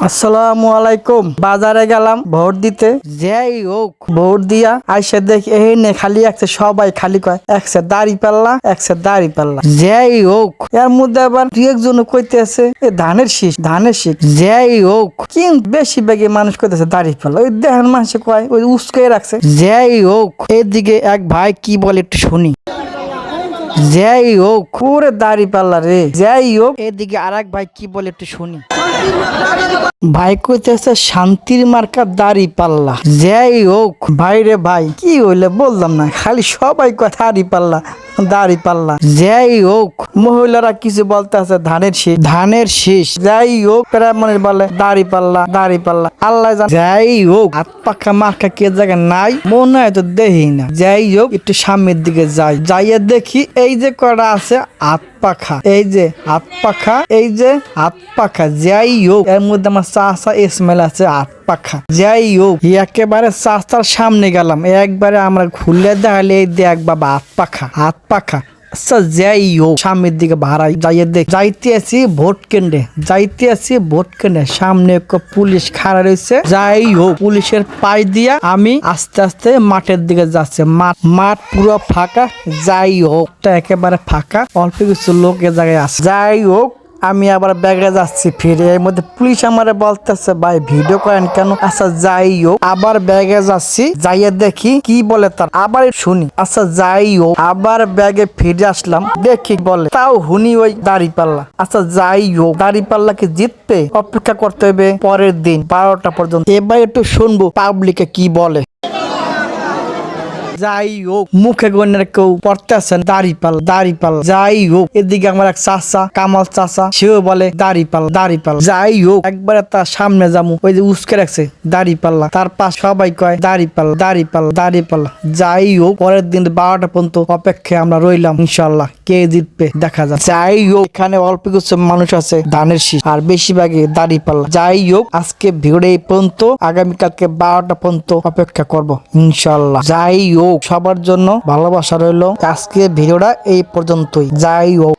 আসসালামু আলাইকুম। বাজারে গেলাম ভোট দিতে, যাই হোক ভোট দিয়া আইসা দেখি এই নে খালি একসে, সবাই খালি কয় একসে দাড়ি পাল্লা, একসে দাড়ি পাল্লা। যাই হোক এর মধ্যে আবার দু একজন কইতেছে এ ধানের শীষ, ধানের শীষ। যাই হোক কিন্তু বেশি বেগে মানুষ কইতেছে দাড়ি পাল্লা। ওই দেখেন মানুষে কয় ওই উস্কে রাখছে। যাই হোক এদিকে এক ভাই কি বলে একটু শুনি। যাই হোক পুরে দাড়ি পাল্লা রে। যাই হোক এদিকে আর এক ভাই কি বলে একটু শুনি। ভাই কইতেছে শান্তির মার্কা দাড়ি পাল্লা। যাই হোক ভাই রে ভাই কি হইলে বললাম না, খালি সবাই কয় দাড়ি পাল্লা, দাড়ি পাল্লা। যাই হোক মহিলারা কিছু বলতে আছে ধানের শীষ, ধানের শীষ। যাই হোক মানে বলে দাড়ি পাল্লা, দাড়ি পাল্লা। আল্লাহ জানে। যাই হোক হাত পাখা মার্কা কে জায়গায় নাই মনে হয় তো দেখি না। যাই হোক একটু সামনের দিকে যাই, যাইয়া দেখি এই যে কটা আছে হাত পাখা, এই যে হাত পাখা, এই যে হাত পাখা। যাই হোক এর মধ্যে আমার চাষা স্মেল আছে হাত পাখা। যাই হোক একেবারে চাষার সামনে গেলাম, একবারে আমরা খুলে দেখালে এই দেখ বাবা হাত পাখা, হাত পাখা। আচ্ছা যাই হোক সামনের দিকে ভাড়াই যাইয়ে দেখ, যাইতে আছি ভোট কেন্দ্রে, যাইতে আছি ভোট কেন্দ্রে। সামনে পুলিশ খাড়া রয়েছে। যাই হোক পুলিশের পাই দিয়া আমি আস্তে আস্তে মাঠের দিকে যাচ্ছে। মাঠ পুরো ফাঁকা। যাই হোক একেবারে ফাঁকা, অল্প কিছু লোক এ জায়গায় আছে। যাই হোক আমি আবার ব্যাগে যাচ্ছি ফিরে, এর মধ্যে পুলিশ আমারে বলতেছে ভাই ভিডিও করেন কেন। আচ্ছা যাই হোক আবার ব্যাগে যাচ্ছি, যাইয়ে দেখি কি বলে তার, আবার শুনি। আচ্ছা যাই হোক আবার ব্যাগে ফিরে আসলাম, দেখি বলে তাও হুনি ওই দাড়ি পাল্লা। আচ্ছা যাই হোক দাড়ি পাল্লাকে জিতবে অপেক্ষা করতে হবে পরের দিন 12টা পর্যন্ত। এবার একটু শুনবো পাবলিকে কি বলে। যাই হোক মুখে গনের কেউ পড়তেছেন দাড়ি পাল্লা, দাড়ি পাল্লা। যাই হোক এদিকে আমার এক চাচা কামাল চাচা, সেও বলে দাড়ি পাল্লা, দাড়ি পাল্লা। যাই হোক একবারে তার সামনে যাবো, ওই যে উস্কে রাখছে দাড়ি পাল্লা, তার পাশ সবাই কয় দাড়ি পাল্লা, দাড়ি পাল্লা, দাড়ি পাল্লা। যাই হোক পরের দিন 12টা পর্যন্ত অপেক্ষায় আমরা রইলাম, ইনশাল্লাহ কে জিতবে দেখা যায়। যাই হোক এখানে অল্প কিছু মানুষ আছে ধানের শীষ, আর বেশিরভাগই দাড়ি পাল্লা। যাই হোক আজকে ভিডিও এই পর্যন্ত, আগামীকালকে 12টা পর্যন্ত অপেক্ষা করব ইনশাল্লাহ। যাই হোক সবার জন্য ভালোবাসা রইল। আজকে ভিডিওটা এই পর্যন্তই। যাই হোক।